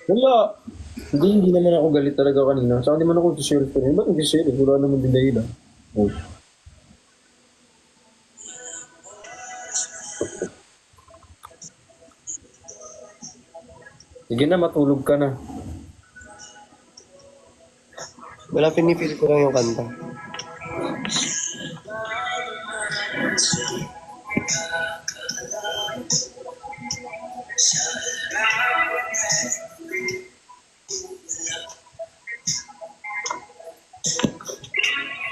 Wala. Hindi naman ako galit talaga kanina. Saka hindi man ako share ko rin. Ba't nag-share? Wala naman din dahilan. Oh. Sige na, matulog ka na. Wala, pinipil ko lang yung kanta.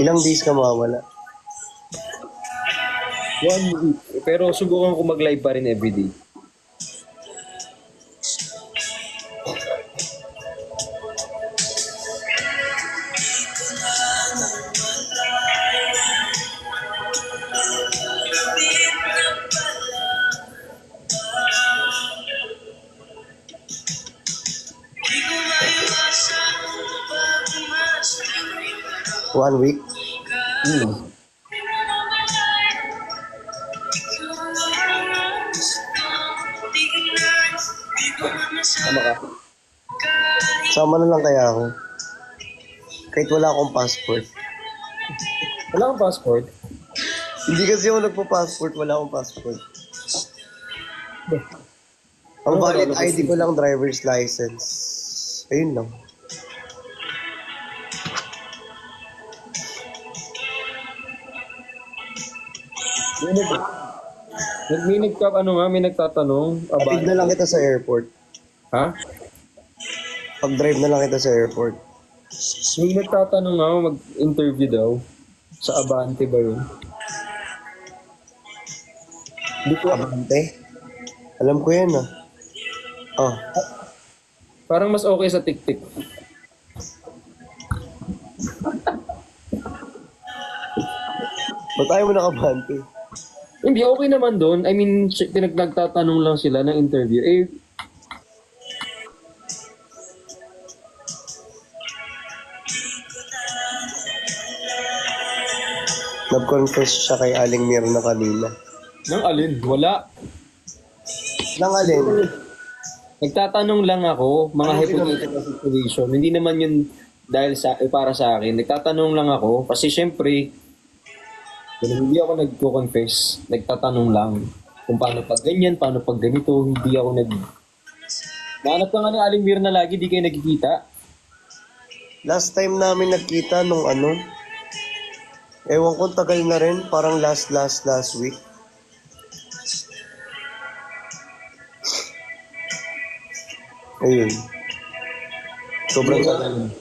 Ilang days ka mawawala? 1 week. Pero subukan ko mag-live pa rin everyday. One week? Hmm. Tama ka. Sama na lang kaya ako. Kahit wala akong passport. Wala kang passport? Hindi kasi ako nagpa-passport, wala akong passport. Ang Ano valid lalabas ID ko lang driver's license. Ayun lang. May may nagtatanong Kapit na lang kita sa airport. Ha? Pag-drive na lang kita sa airport. May nagtatanong ako mag-interview daw. Sa Abante ba yun? Hindi ko Abante? Alam ko yan ah. Oh, Parang mas okay sa TikTok. ba't ayaw mo nakabante? Hindi, okay naman doon. I mean, nagtatanong lang sila ng interview. Eh, Nag-confess siya kay Aling Mirna kanina. nang alin? Wala. Nang alin? Nagtatanong lang ako, mga Ano hypothetical situation. Hindi naman yun dahil para sa akin. Nagtatanong lang ako kasi syempre, hindi ako nagko-confess. Nagtatanong lang kung paano pag ganyan, paano pag ganito. Hindi ako Nahanap ka nga ni Aling Mir na lagi, di kayo nagkikita. Last time namin nagkita nung ano, ewan ko tagal na rin, parang last week. Ayun. Sobrang tagal.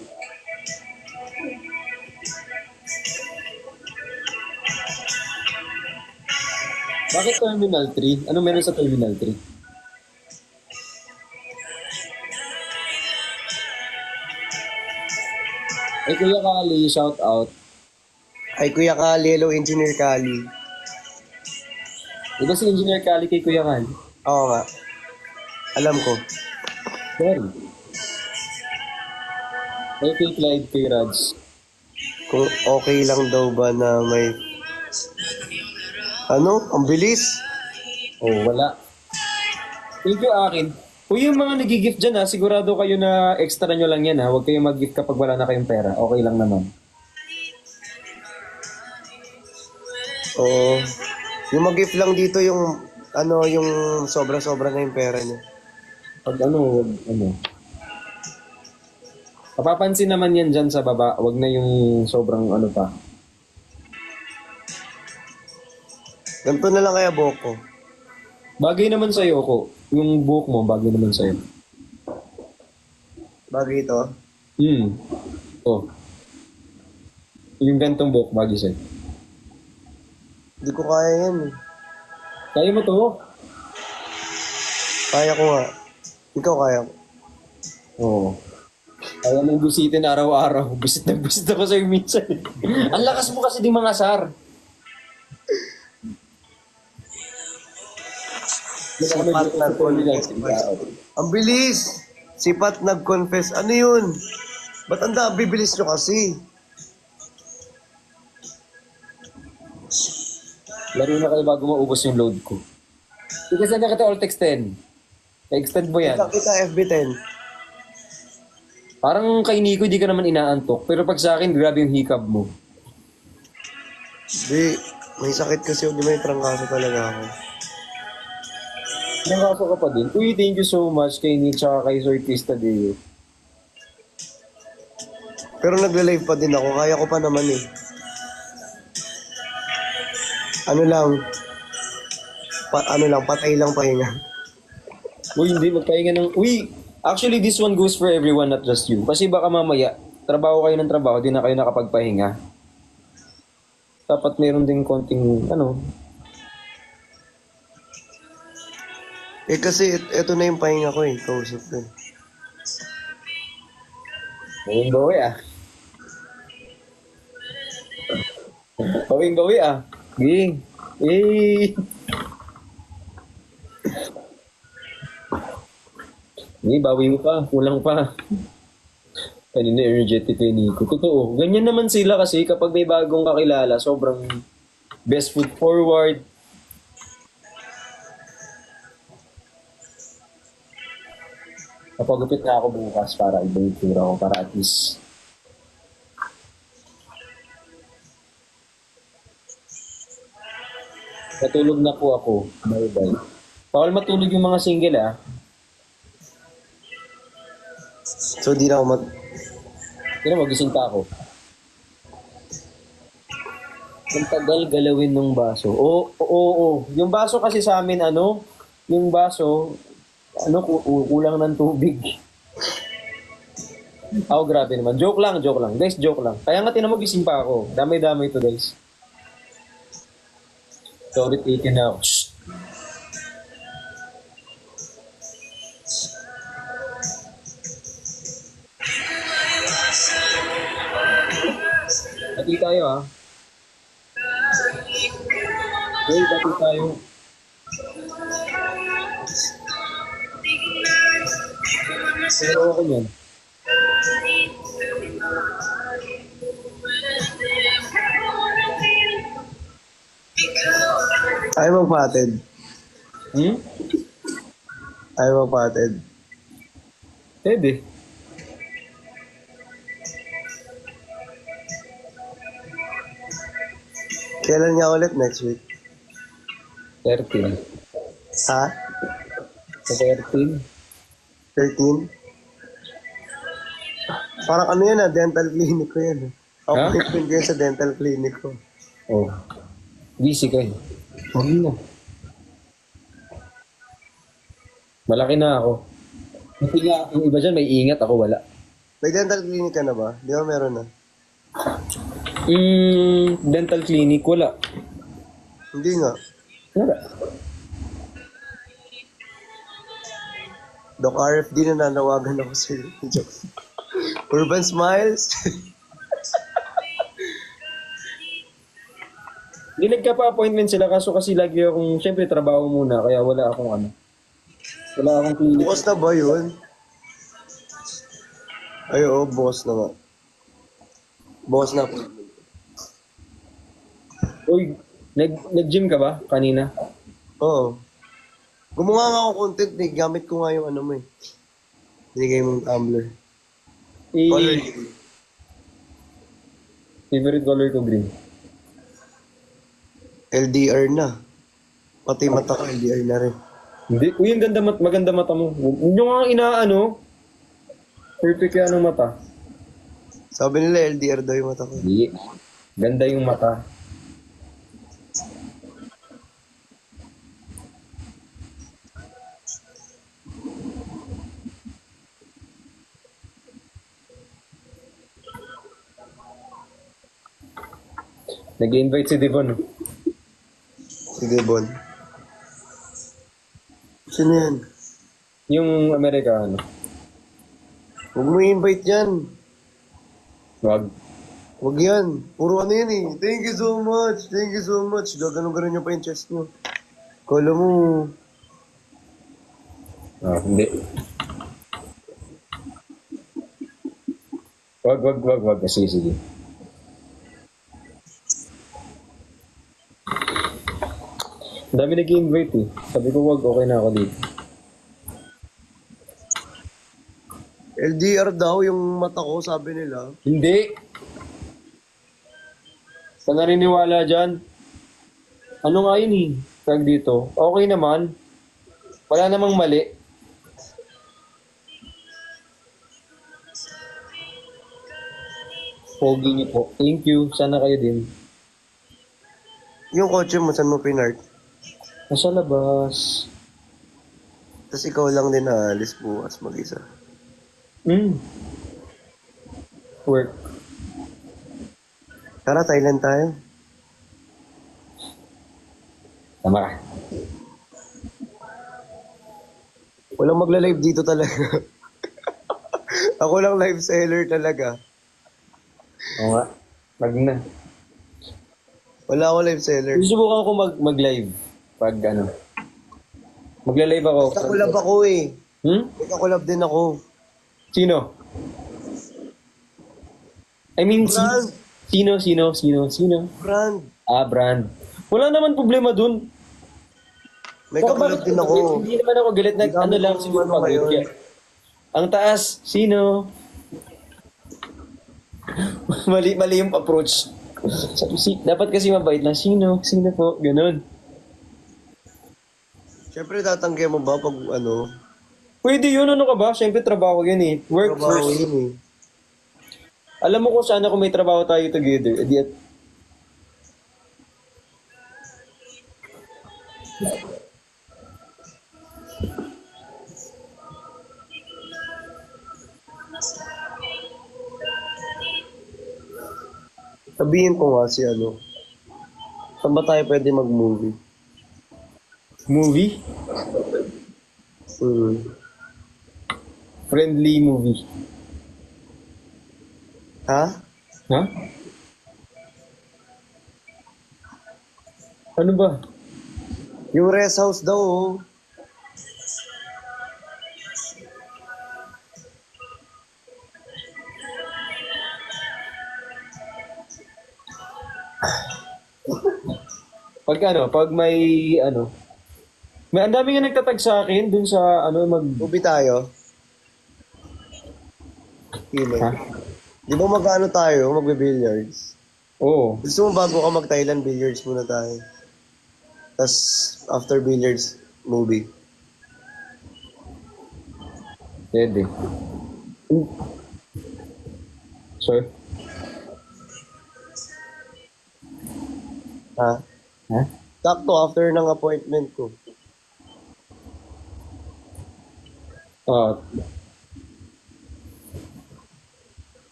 Bakit Terminal 3? Ano meron sa Terminal 3? Eh, Kuya Kali, shout out. Ay, Kuya Kali, hello, Engineer Kali. Di ba si Engineer Kali kay Kuya Kali? Oo nga. Alam ko. Sorry. Kay Clyde, kay Raj. Kung okay lang daw ba na may... Ano? Ang bilis? Oh, wala. Thank you, akin. Kung yung mga nag-gift dyan ha, sigurado kayo na extra nyo lang yan ha. Huwag kayong mag-gift kapag wala na kayong pera. Okay lang naman. Oo. Yung mag-gift lang dito yung... Ano, yung sobra-sobra na yung pera niya. Pag ano. Mapapansin naman yan dyan sa baba. Huwag na yung sobrang ano pa. Ganito na lang kaya Boko. Bagay naman sa'yo ko. Yung buhok mo, bagay naman sa'yo. Bagay ito. Oh. Yung gantong buhok, bagay sa'yo. Hindi ko kaya yan eh. Kaya mo to? Kaya ko nga. Ikaw kaya ko. Oo. Kaya mong busitin araw-araw. Busit ako sa'yo minsan. Ang lakas mo kasi di mga sar. Sipat nag-confess. Ang bilis! Sipat nag-confess. Ano yun? Ba't ang bibilis nyo kasi? Laro na kayo bago maubos yung load ko. Kasi saan na kita all text 10? Pa-extend mo yan. Kita FB10. Parang kay Nico, di ka naman inaantok. Pero pag sa akin, grabe yung hikab mo. Di, may sakit kasi hindi may trangkaso talaga ako. Nangako ka pa din. Uy, thank you so much kay Nick tsaka kay Sir Chris Tadeo. Pero nagle-live pa din ako, kaya ko pa naman eh. Ano lang, patay lang pahinga. Uy, hindi, magpahinga ng... Uy, actually, this one goes for everyone, not just you. Kasi baka mamaya, trabaho kayo ng trabaho, di na kayo nakapagpahinga. Dapat meron din konting, ano, Eh kasi ito na yung pahinga ko eh, kausap ko eh. gawing bawi ah. Gawing bawi ah. Ging. Eh. Hindi, bawi mo pa. Kulang pa. Kanina energetic kay Nico. Totoo. Ganyan naman sila kasi kapag may bagong kakilala, sobrang best foot forward. Kapagupit na ako bukas para iba yung tura ko para at least matulog na po ako. Bye-bye. Bawal matulog yung mga single ah. So di na ako Pero magising pa ako. Ang tagal galawin ng baso. Oo. Yung baso kasi sa amin, ano, yung baso, ano, kulang ng tubig. Ako, grabe naman. Joke lang. Guys, joke lang. Kaya nga tinamag gising pa ako. Damay-damay to, guys. Sorry, taken na ako. Shh. Pati tayo, ah. Hey, pati tayo. Pero ako yan. ayaw magpatid. Hmm? Ayaw magpatid. Pwede. Kailan nga ulit next week? 13. Ha? Sa 13? 13? Parang ano yan dental clinic ko yan. Ha? Appointment ko yan sa dental clinic ko. Oh. Busy ka eh. Huwag na. Malaki na ako. Kasi nga, yung iba dyan may ingat, ako wala. May dental clinic ka na ba? Di ba meron na? Dental clinic, wala. Hindi nga. Wala. Doc RFD na nanawagan ako sa Joke. Urban Smiles. Hindi nagka-appointment sila kaso kasi lagi akong, syempre trabaho muna, kaya wala akong ano. Wala akong clinic. Bukas na ba yun? Ay, oo, bukas na nga. Bukas na po. Uy, nag-gym ka ba kanina? Oo. Gumawa nga ako content eh. Gamit ko nga yung ano mo eh. Binigay mong tumbler. Color. Favorite color ko green. LDR na. Pati mata ko LDR na rin. Hindi. Uy, ang maganda mata mo. Huwag nyo nga inaano. Perfect yan ang mata. Sabi nila LDR daw yung mata ko. Hindi. Ganda yung mata. Nag-invite si Devon. Sige, Bon. Sino yan? Yung Amerikano. Huwag mo i-invite yan. Wag. Huwag yan. Puro ano yan eh. Thank you so much. Thank you so much. Gaganon nyo pa yung chest nyo. Kala mo. Hindi. Wag. Sige. Ang dami nag-invite eh. Sabi ko wag, okay na ako dito. LDR daw yung mata ko, sabi nila. Hindi. Sa naniniwala dyan. Ano nga yun eh? Tag dito. Okay naman. Wala namang mali. Pogi niyo po. Thank you. Sana kayo din. Yung kotse mo, saan mo pinark? Nasa labas. Tapos ikaw lang din aalis bukas mag-isa. Work. Tara, Thailand tayo. Tama ka. Walang magla-live dito talaga. Ako lang live seller talaga. Oo nga. Wag na. Wala ako live seller. Susubukan ko mag-live. Pag ano. Magla-live ako. Nagkakulab ako eh. Nagkakulab din ako. Sino? I mean, Brand. Sino? Brand. Ah, brand. Wala naman problema dun. May kakulab din ako. Hindi naman ako galit na Ang dami ano lang kong siguro ano pag ngayon. Ang taas, sino? mali yung approach. Dapat kasi mabait lang. Sino po? Ganun. Siyempre tatanggi mo ba pag ano? Pwede yun, ano ka ba? Siyempre trabaho yun eh. Work Trabaho first. yun eh. Alam mo kung saan ako may trabaho tayo together. Edi at Sabihin ko nga si ano. Saan ba tayo pwede mag-movie? movie? Friendly movie. Ha? Ha? Ano ba? Yung rest house daw oh. Pag may may ang dami nga nagtatag sa akin dun sa Movie tayo. Kilo. Ha? Di ba mag-ano tayo? Magbe-billiards. Oo. Gusto mo bago ka mag-Thailand, billiards muna tayo. Tapos after billiards, movie. Pwede. Sir? Ha? Ha? Sakto after ng appointment ko. Ah,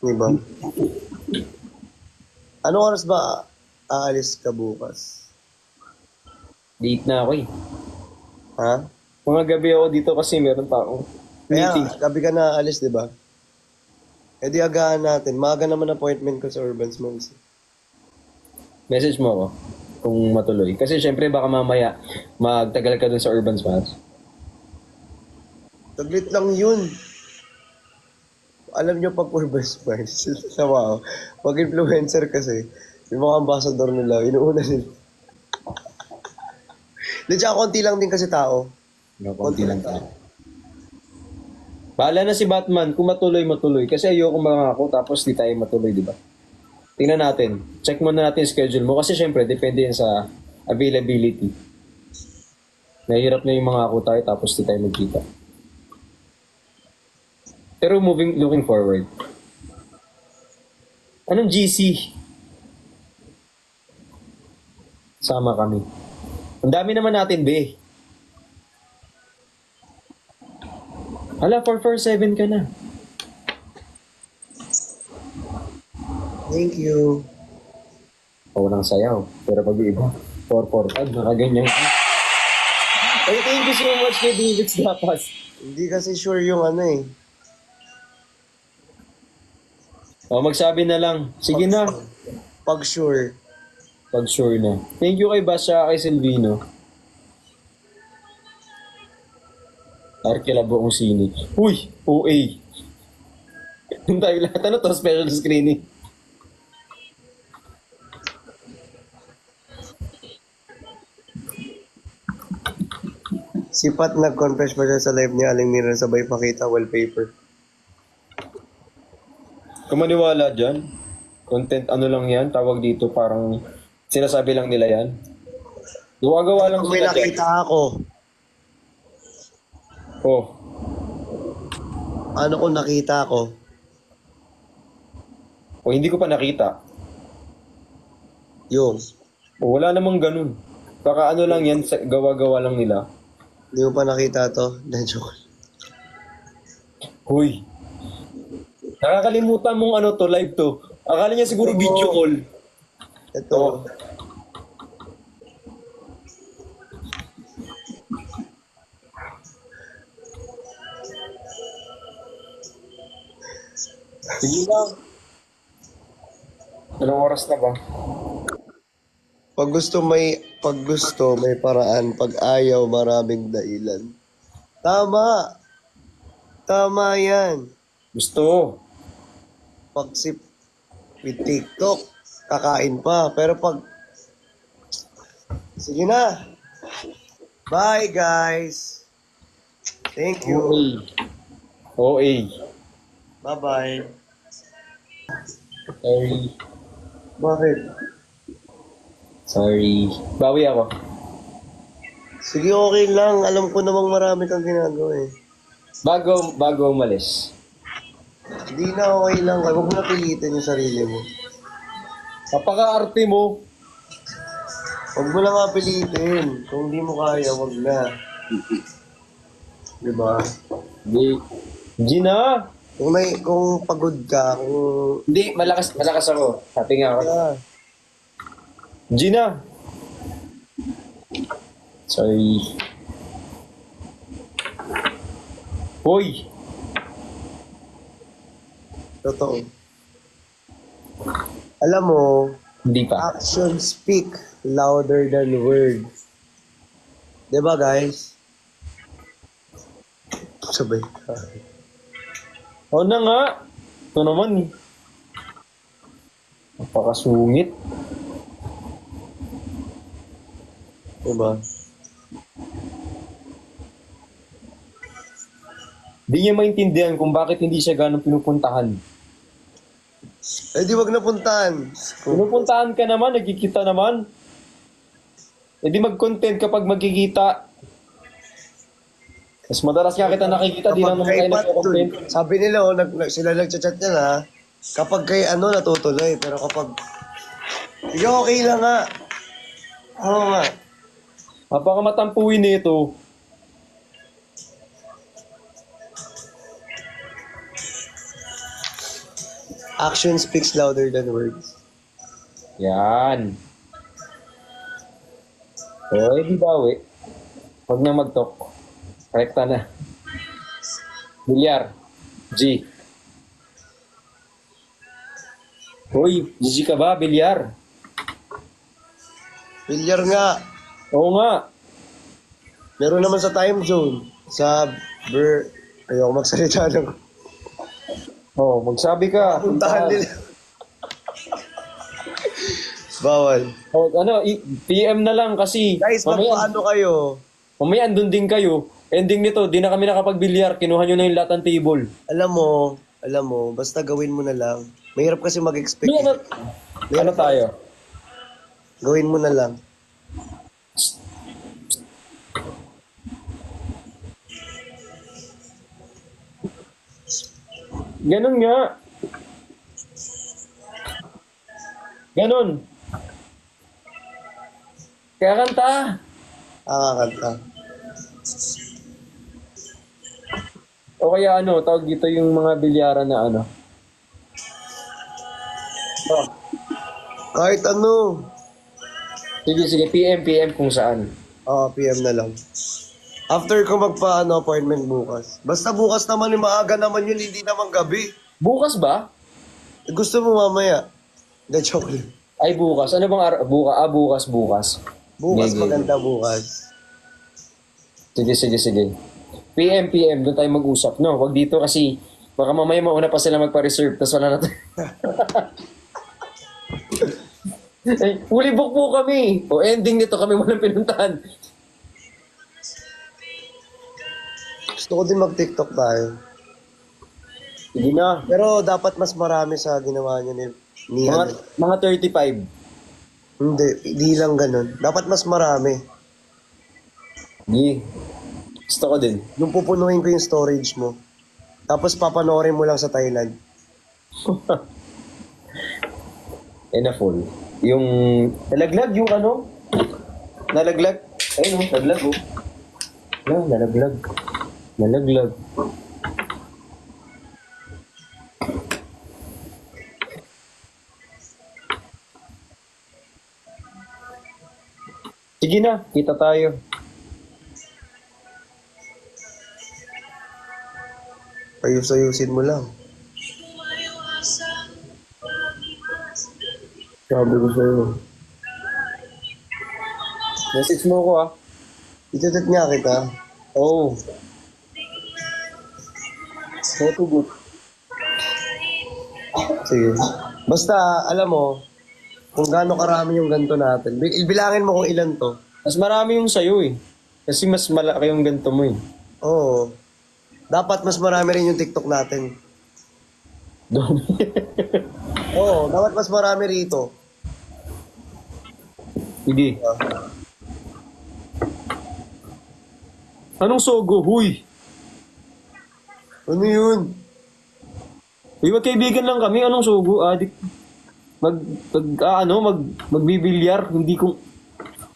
Di ba? Anong oras ba aalis ka bukas? late na ako eh. Ha? Mga gabi ako dito kasi meron pa akong Kaya meeting. gabi ka na aalis, di ba? E di agahan natin. Maaga naman appointment ko sa Urban Smalls. Message mo ako kung matuloy. Kasi syempre baka mamaya magtagal ka dun sa Urban Smiles. Taglit lang yun. Alam nyo pag Urban Smalls, sama ako. Pag influencer kasi, yung mga ambassador nila, inuuna nila. Di tsaka konti lang din kasi tao. Konti lang tayo. Bahala na si Batman kung matuloy. Kasi ayoko mangako tapos di tayo matuloy, di ba? Tingnan natin. Check muna natin yung schedule mo. Kasi syempre, depende yan sa availability. Nahihirap na yung mga ako tayo tapos di tayo magkita. Pero looking forward. Anong GC? Sama kami. Ang dami naman natin, be. Hala, 447 ka na. Thank you. Oo, nang sayaw. Pero pag iba, 445, nakaganyan ka. Ay, thank you so much kay David's Dapas. Hindi kasi sure yung ano eh. O, magsabi na lang. Sige na. Pag sure. Pag sure na. Thank you kay Basha, kay Silvino. Arkela buong sini. Uy! OA! Yung tayo lahat. Ano to? Special screening. Si Pat nag-confess pa siya sa live niya, Aling Mira sabay pakita wallpaper. Kung maniwala dyan, content ano lang yan, tawag dito parang sinasabi lang nila yan. Gawa-gawa lang Kung may sila dyan. nakita ako, Oh, ano kung nakita ko? o hindi ko pa nakita. Yung, O, wala namang ganun. Baka ano lang yan, gawa-gawa lang nila. hindi mo pa nakita to? Joke. Huy, nakakalimutan mong ano to, live to. Akala niya siguro video call. Ito. Oh. Sige lang. Ilang oras na ba? Pag gusto may paraan, pag ayaw maraming dahilan. Tama. Tama 'yan. Gusto. Pag si with TikTok, kakain pa. Pero pag sige na. Bye guys. Thank you. OA. OA. Bye-bye. Sorry. Bakit? Sorry. Bawi ako. Sige, okay lang. Alam ko namang marami kang ginagawa eh. Bago umalis. Hindi na, okay lang. Huwag mo na pilitin yung sarili mo. Napaka-arte mo. Huwag mo na nga pilitin. Kung hindi mo kaya, huwag na. Diba? Hindi na. Kung pagod ka, kung... Hindi, malakas ako. Sabi nga ako. Ah, Gina. Sorry. Hoy. totoo. Alam mo, Hindi pa. actions speak louder than words. Diba, guys? Sabay. Oo na nga. Ito naman eh. Napakasungit. Diba? Di niya maintindihan kung bakit hindi siya ganong pinupuntahan. Eh, di wag na puntahan. Pinupuntahan ka naman, nagkikita naman. E di mag-content kapag magkikita. Mas madalas nga kita nakikita, di lang naman kay tayo Pat, nagko-content. sabi nila, sila nagchat-chat niya na, kapag kay natutuloy. Pero kapag, sige, okay lang nga. Oo nga. Napakamatampuin nito. Action speaks louder than words. Yan. O, di bawi. Huwag na mag-talk. Rekta na. Bilyar. G. Hoy, GG ka ba, bilyar? Bilyar nga. Oo nga. Meron naman sa time zone. Ayoko magsalita lang. Oh, magsabi ka. Puntahan nila. Bawal. Oh, ano, PM na lang kasi Guys, magpaano kayo? mamaya andun din kayo. Ending nito, di na kami nakapag-bilyar. Kinuha nyo na yung lahat ng table. Alam mo, basta gawin mo na lang. Mahirap kasi mag-expect. Ano tayo? Gawin mo na lang. Ganun nga. Ganun. Kaya kanta. Kanta. O kaya ano, tawag dito yung mga bilyaran na ano. Oh. Kahit ano. Sige, PM kung saan. PM na lang. After ko appointment bukas. Basta bukas naman yung maaga naman yun, hindi naman gabi. Bukas ba? Gusto mo mamaya? The joke lang. Ay, bukas. Ano bang bukas. Bukas Sige. maganda bukas. Sige. PM, doon tayo mag-usap, no? Wag dito kasi baka mamaya mauna pa sila magpa-reserve, tapos wala na tayo. Ay, fully book po kami. O ending nito kami walang pinuntahan. Gusto ko din mag-TikTok tayo. Sige na. Pero dapat mas marami sa ginawa niyo ni Mga, ano. mga 35. Hindi lang ganun. Dapat mas marami. Sige. Gusto ko din. Yung pupunuin ko yung storage mo. Tapos papanoorin mo lang sa Thailand. Na full. Yung nalaglag yung ano? Nalaglag. Ayun oh, nalaglag oh. Nalaglag. Nalaglag. Sige na, kita tayo. Ayus-ayusin mo lang. Sabi ko sa'yo. Message mo ko ah. Itutot nga kita. Oo. Oh. Photo book. Sige. Basta, alam mo, kung gaano karami yung ganto natin. Bilangin mo kung ilan to. Mas marami yung sa'yo eh. Kasi mas malaki yung ganito mo eh. Oo. Dapat mas marami rin yung TikTok natin. Doon. Oo, dapat mas marami rito. Sige. Anong sogo? Huy! Ano yun? Uy, magkaibigan lang kami. Anong sogo? Adik. Magbibilyar. Hindi ko...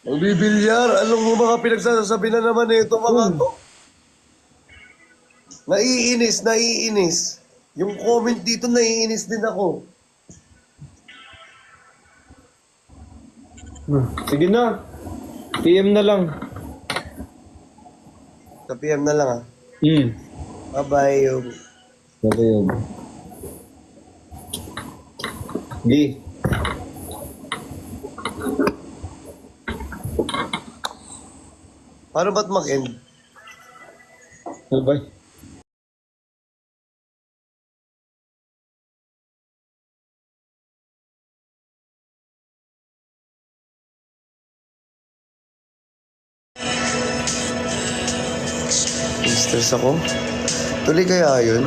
Magbibilyar. Anong mga pinagsasabi na naman ito mga to? Naiinis. Yung comment dito, naiinis din ako. Sige na. PM na lang. Sa PM na lang ah. Bye-bye. Yung... Ano yun? Di. Paano ba't mag-end? Ano ba? Stress ako. Tuloy kaya yun?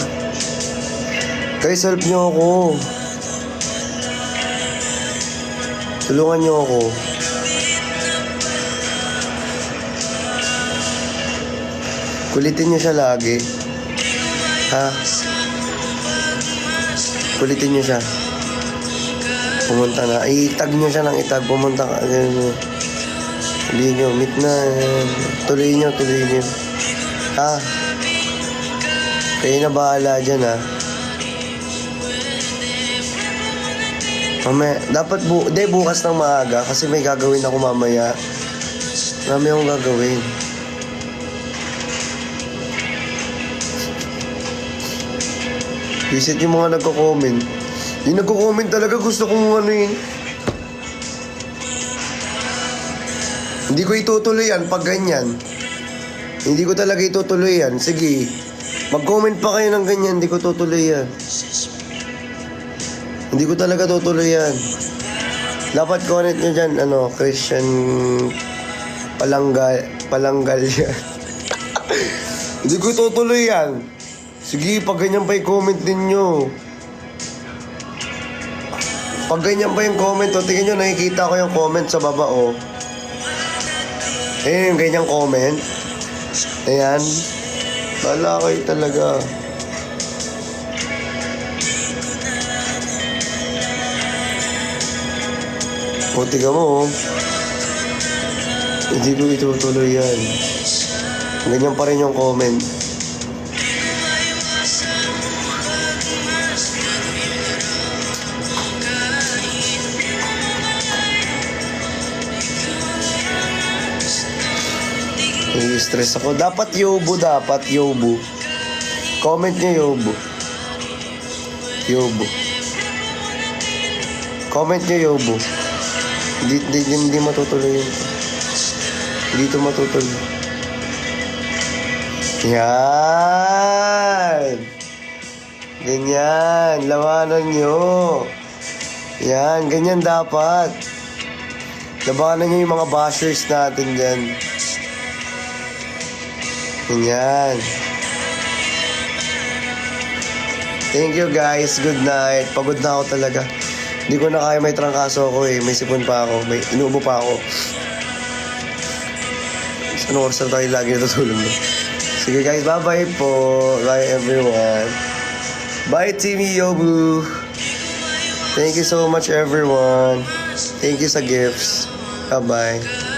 Guys, help nyo ako. Tulungan nyo ako. Kulitin nyo siya lagi. Ha? Kulitin nyo siya. Pumunta na. Itag nyo siya ng itag. Pumunta ka. Sabihin nyo, meet na. Tuloy nyo. Ha? Kayo na bahala dyan, ha? Mamaya, dapat bukas ng maaga kasi may gagawin ako mamaya. Marami akong gagawin. Visit yung mga nagko-comment. Yung nagko-comment talaga gusto kong ano yun. Hindi ko itutuloy yan pag ganyan. Hindi ko talaga itutuloy yan. Sige, mag-comment pa kayo ng ganyan. Hindi ko tutuloy yan. Hindi ko talaga tutuloy yan. Dapat connect nyo dyan, Christian Palanggal yan. Hindi ko tutuloy yan. Sige, pag ganyan pa yung comment din nyo. Pag ganyan pa yung comment, tingin nyo, nakikita ko yung comment sa baba, Ayan yung ganyang comment. Ayan. Bala kayo talaga. Tiga mo, Hindi ko itutuloy yan. Ganyan pa rin yung comment. Stress ako. Dapat Yobo. Comment nyo Yobo. Comment nyo Yobo. Hindi matutuloy yun. Hindi ito matutuloy. Yan. Ganyan. Lawanan nyo. Yan. Ganyan dapat. Labanan nyo yung mga bashers natin dyan. Ganyan. Thank you guys. Good night. Pagod na ako talaga. Hindi ko na kaya, may trangkaso ako eh. May sipon pa ako. May inuubo pa ako. Saan oras na tayo lagi natutulog no? Sige guys, bye-bye po. Bye everyone. Bye Team Yobu. Thank you so much everyone. Thank you sa gifts. Bye-bye.